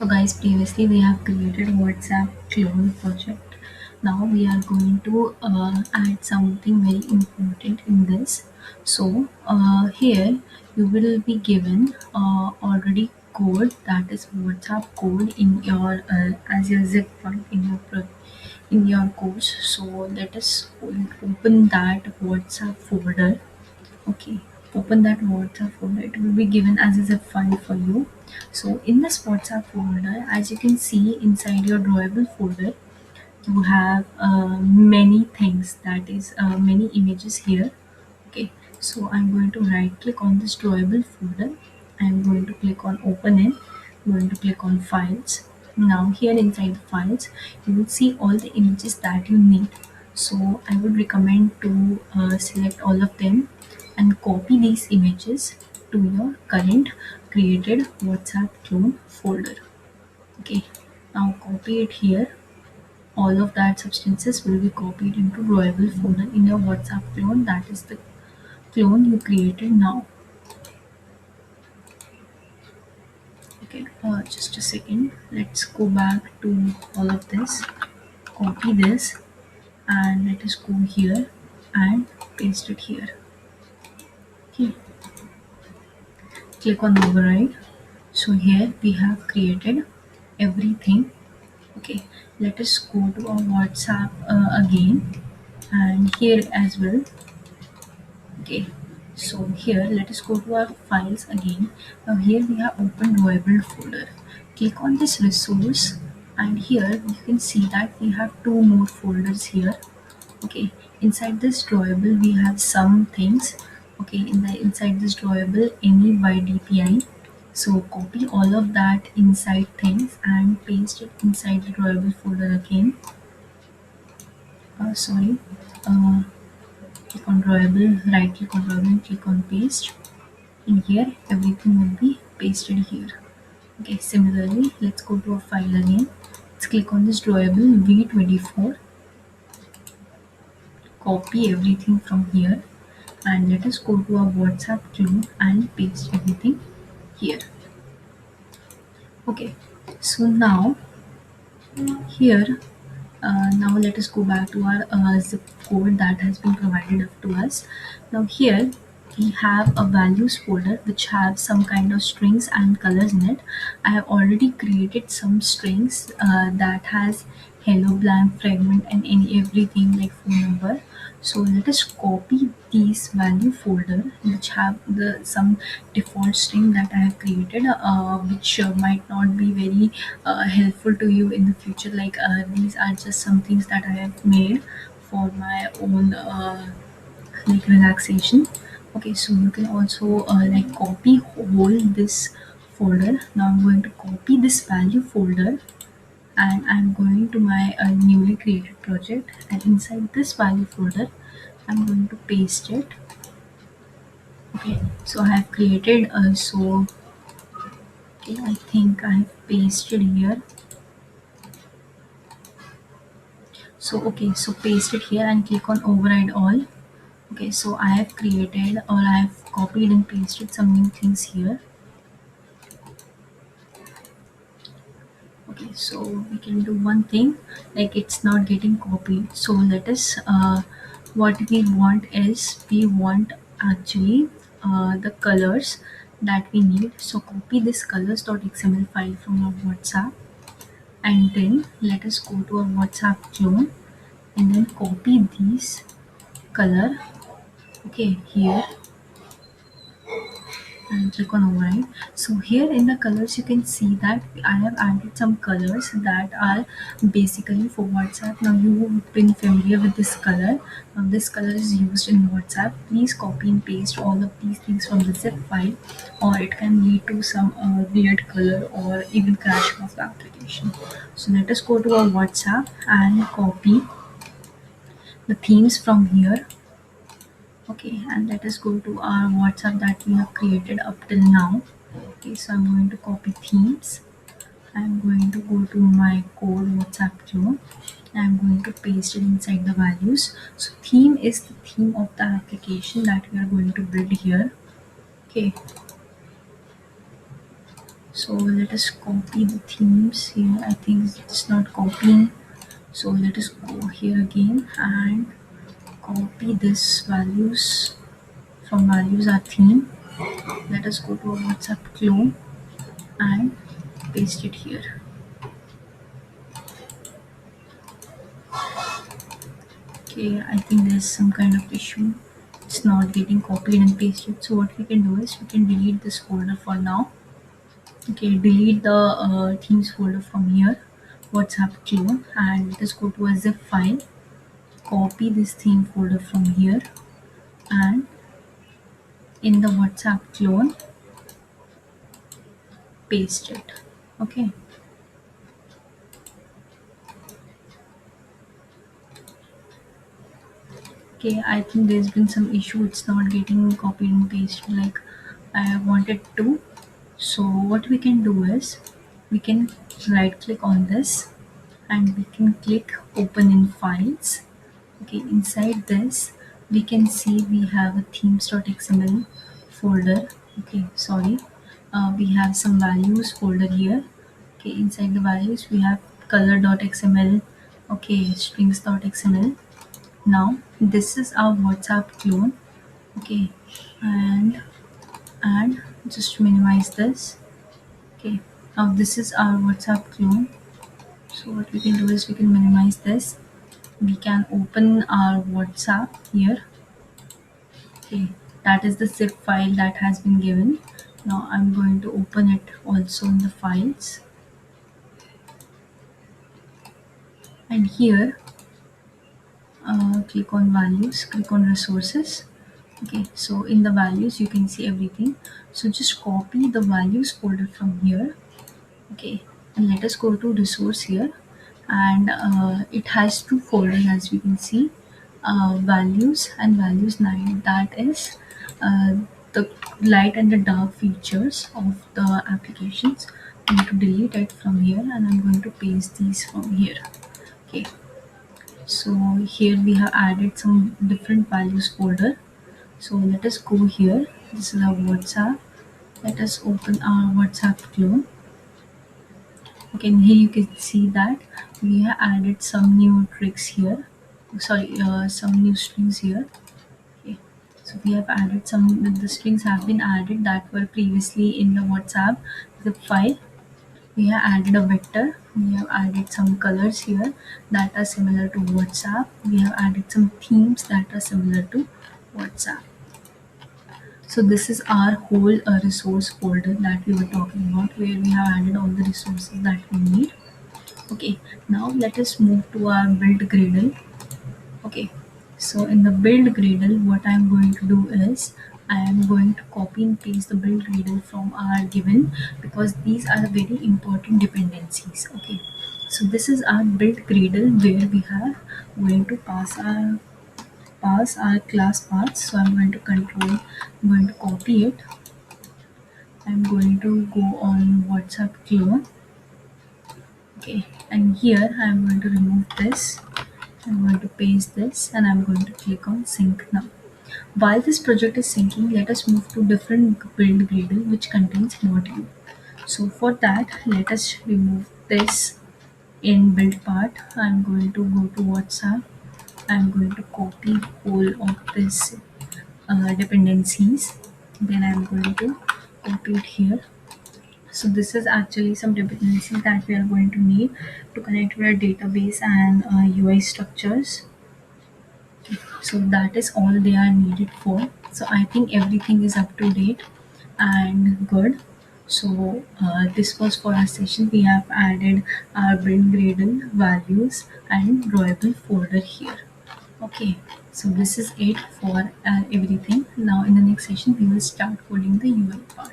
So guys, previously we have created WhatsApp clone project. Now we are going to add something very important in this. So here you will be given already code, that is WhatsApp code in your as your zip file in your in your course. So let us open that WhatsApp folder. Okay, open that WhatsApp folder. It will be given as a zip file for you. So in this WhatsApp folder, as you can see inside your drawable folder, you have many things, that is many images here. Okay, so I'm going to right click on this drawable folder. I'm going to click on open it. I'm going to click on files. Now here inside the files, you will see all the images that you need. So I would recommend to select all of them and copy these images to your current created WhatsApp clone folder. Okay, now copy it here. All of that substances will be copied into drawable folder in your WhatsApp clone, that is the clone you created now. Okay, just a second, let's go back to all of this, copy this, and let us go here and paste it here. Okay, click on override. So here we have created everything. Okay, let us go to our WhatsApp again, and here as well. Okay, so here let us go to our files again. Now here we have open drawable folder. Click on this resource, and here you can see that we have two more folders here. Okay, inside this drawable we have some things. Okay, inside this drawable any ydpi. So copy all of that inside things and paste it inside the drawable folder again. Sorry. Uh, Click on drawable, right click on drawable and click on paste. In here everything will be pasted here. Okay, similarly let's go to a file again. Let's click on this drawable v24, copy everything from here, and let us go to our WhatsApp clone and paste everything here. Okay, so now here now let us go back to our zip code that has been provided up to us. Now here we have a values folder which have some kind of strings and colors in it. I have already created some strings that has hello, blank, fragment, and any everything like phone number. So let us copy these value folder which have the some default string that I have created, which might not be very helpful to you in the future. Like these are just some things that I have made for my own like relaxation. Okay, so you can also like copy whole this folder. Now I'm going to copy this value folder, and I'm going to my newly created project, and inside this value folder I'm going to paste it. Okay, so I have created so okay, I think I have pasted here. So okay, so paste it here and click on override all. Okay, so I have created, or I have copied and pasted some new things here. Okay, so we can do one thing, like it's not getting copied. So let us what we want is we want actually the colors that we need. So copy this colors.xml file from our WhatsApp, and then let us go to our WhatsApp clone and then copy these color. Okay, here, and click on override. So here in the colors you can see that I have added some colors that are basically for WhatsApp. Now you've been familiar with this color. Now this color is used in WhatsApp. Please copy and paste all of these things from the zip file, or it can lead to some weird color or even crash of the application. So let us go to our WhatsApp and copy the themes from here. Okay, and let us go to our WhatsApp that we have created up till now. Okay, so I'm going to copy themes. I'm going to go to my code WhatsApp clone. I'm going to paste it inside the values. So theme is the theme of the application that we are going to build here. Okay, So let us copy the themes here. I think it's not copying. So let us go here again and copy this values. From values our theme. Let us go to a WhatsApp clone and paste it here. Okay, I think there's some kind of issue. It's not getting copied and pasted. So what we can do is we can delete this folder for now. Okay, delete the themes folder from here, WhatsApp clone, and let us go to a zip file. Copy this theme folder from here and in the WhatsApp clone paste it. Okay. Okay, I think there's been some issue. It's not getting copied and pasted like I wanted to. So what we can do is we can right click on this and we can click open in files. Okay, inside this we can see we have a themes.xml folder. Okay, sorry, we have some values folder here. Okay, inside the values we have color.xml. Okay, strings.xml. Now this is our WhatsApp clone. Okay, and just minimize this. Okay, now this is our WhatsApp clone. So what we can do is we can minimize this. We can open our WhatsApp here. Okay, that is the zip file that has been given. Now I'm going to open it also in the files, and here click on values, click on resources. Okay, so in the values you can see everything. So just copy the values folder from here. Okay, and let us go to resource here, and it has two folders as we can see, values and values 9. That is the light and the dark features of the applications. I'm going to delete it from here and I'm going to paste these from here. Okay, so here we have added some different values folder. So let us go here. This is our WhatsApp. Let us open our WhatsApp clone. Okay, and here you can see that we have added some new tricks here. Sorry, some new strings here. Okay, so we have added some. The strings have been added that were previously in the WhatsApp zip file. We have added a vector. We have added some colors here that are similar to WhatsApp. We have added some themes that are similar to WhatsApp. So this is our whole resource folder that we were talking about, where we have added all the resources that we need. Okay, now let us move to our build Gradle. Okay, so in the build Gradle, what I'm going to do is I am going to copy and paste the build Gradle from our given, because these are very important dependencies. Okay, so this is our build Gradle where we have going to pass our class paths. So I'm going to I'm going to copy it. I'm going to go on WhatsApp clone. Okay, and here I'm going to remove this. I'm going to paste this and I'm going to click on sync now. While this project is syncing, let us move to different build Gradle which contains module. So for that, let us remove this in build part. I'm going to go to WhatsApp. I'm going to copy whole of this dependencies. Then I'm going to copy it here. So this is actually some dependencies that we are going to need to connect with our database and UI structures. So that is all they are needed for. So I think everything is up to date and good. So this was for our session. We have added our build Gradle values and drawable folder here. Okay, so this is it for everything. Now in the next session we will start coding the UI part.